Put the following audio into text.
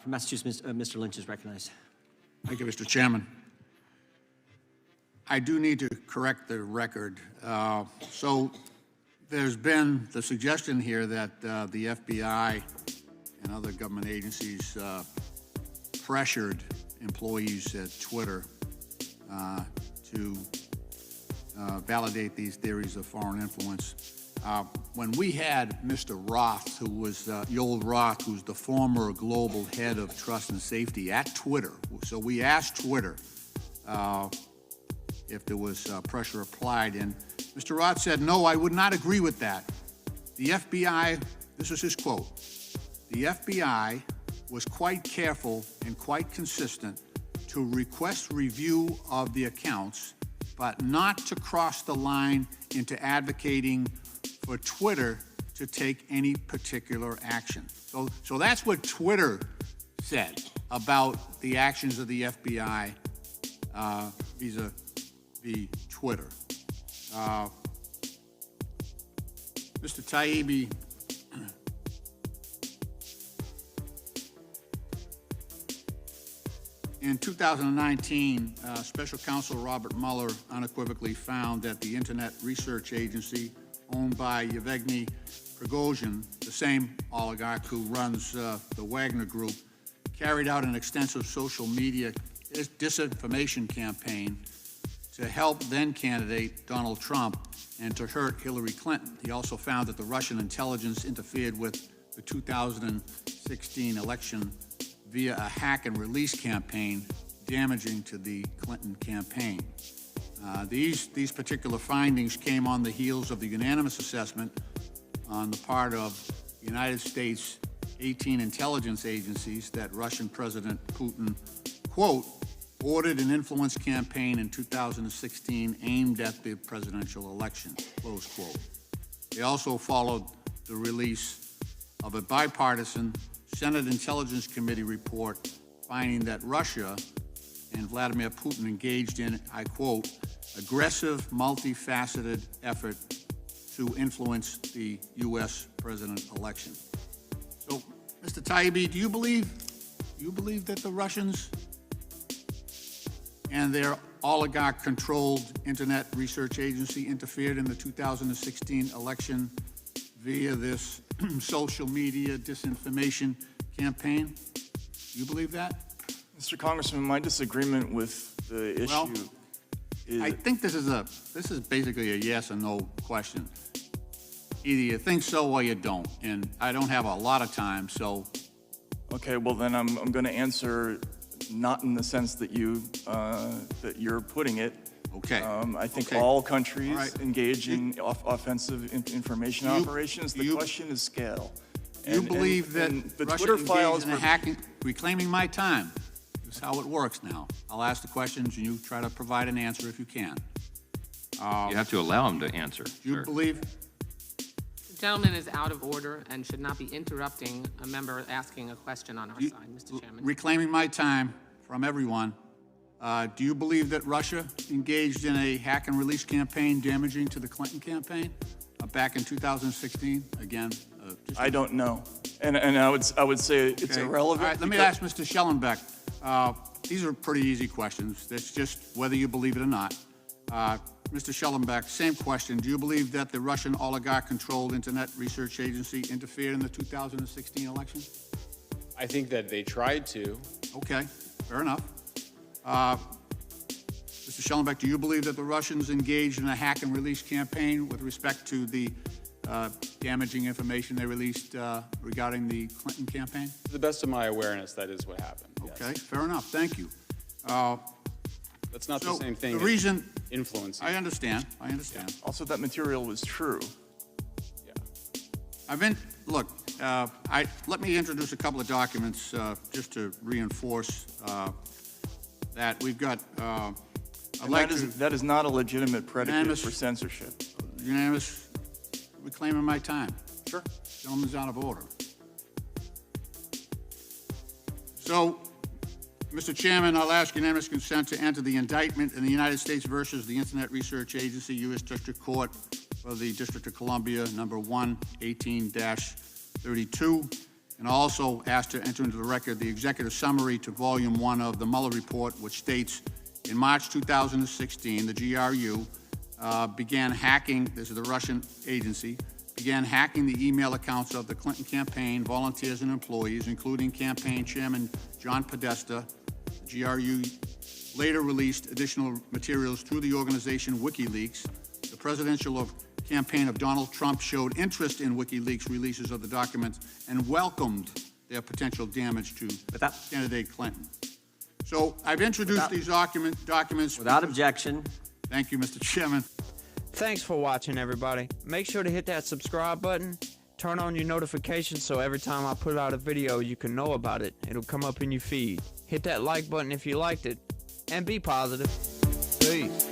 From Massachusetts, Mr. Lynch is recognized. Thank you, Mr. Chairman. I do need to correct the record. So there's been the suggestion here that the FBI and other government agencies pressured employees at Twitter to validate these theories of foreign influence. When we had Mr. Roth, who was Yoel Roth, who's the former global head of trust and safety at Twitter, so we asked Twitter if there was pressure applied, and Mr. Roth said, no, I would not agree with that. The FBI, this is his quote, the FBI was quite careful and quite consistent to request review of the accounts, but not to cross the line into advocating for Twitter to take any particular action. So that's what Twitter said about the actions of the FBI vis-a-vis Twitter. Mr. Taibbi, in 2019, Special Counsel Robert Mueller unequivocally found that the Internet Research Agency, owned by Yevgeny Prigozhin, the same oligarch who runs the Wagner Group, carried out an extensive social media disinformation campaign to help then-candidate Donald Trump and to hurt Hillary Clinton. He also found that the Russian intelligence interfered with the 2016 election via a hack and release campaign, damaging to the Clinton campaign. These particular findings came on the heels of the unanimous assessment on the part of the United States 18 intelligence agencies that Russian President Putin, quote, ordered an influence campaign in 2016 aimed at the presidential election, close quote. They also followed the release of a bipartisan Senate Intelligence Committee report finding that Russia and Vladimir Putin engaged in, I quote, aggressive, multifaceted effort to influence the U.S. president election. So, Mr. Taibbi, do you believe that the Russians and their oligarch-controlled Internet Research Agency interfered in the 2016 election via this social media disinformation campaign? Do you believe that? Mr. Congressman, my disagreement with the issue is... I think this is basically a yes or no question. Either you think so or you don't, and I don't have a lot of time, so... Okay, well then I'm going to answer not in the sense that that you're putting it. Okay. I think Okay. all countries All right. engage in offensive information operations. The question is scale. You believe that the Russia Twitter engaged files in a hacking, reclaiming my time. This is how it works now. I'll ask the questions and you try to provide an answer if you can. You have to allow him to answer. Do you sir. believe? The gentleman is out of order and should not be interrupting a member asking a question on our side, Mr. Chairman. Reclaiming my time from everyone. Do you believe that Russia engaged in a hack and release campaign damaging to the Clinton campaign back in 2016? Again, I don't know. And I would say it's okay. irrelevant. All right, let me ask Mr. Schellenbeck. These are pretty easy questions. That's just whether you believe it or not. Mr. Schellenbeck, same question. Do you believe that the Russian oligarch-controlled Internet Research Agency interfered in the 2016 election? I think that they tried to. Okay, fair enough. Mr. Schellenbeck, do you believe that the Russians engaged in a hack and release campaign with respect to the damaging information they released regarding the Clinton campaign? To the best of my awareness, that is what happened. Okay, Yes. fair enough. Thank you. That's not So the same thing the as reason influencing. I understand. Also, that material was true. Yeah. Look, let me introduce a couple of documents just to reinforce that we've got. That is not a legitimate predicate Unanimous- for censorship. Unanimous reclaiming my time. Sure. Gentleman's out of order. So, Mr. Chairman, I'll ask unanimous consent to enter the indictment in the United States versus the Internet Research Agency, U.S. District Court for the District of Columbia, number 1, 18-32, and also asked to enter into the record the executive summary to Volume 1 of the Mueller Report, which states, in March 2016, the GRU began hacking, this is the Russian agency, began hacking the email accounts of the Clinton campaign, volunteers and employees, including campaign chairman John Podesta. The GRU later released additional materials through the organization WikiLeaks. The presidential campaign of Donald Trump showed interest in WikiLeaks releases of the documents and welcomed their potential damage to candidate Clinton. So I've introduced these documents. Without objection. Thank you, Mr. Chairman. Thanks for watching, everybody. Make sure to hit that subscribe button, turn on your notifications so every time I put out a video you can know about it. It'll come up in your feed. Hit that like button if you liked it, and be positive. Peace.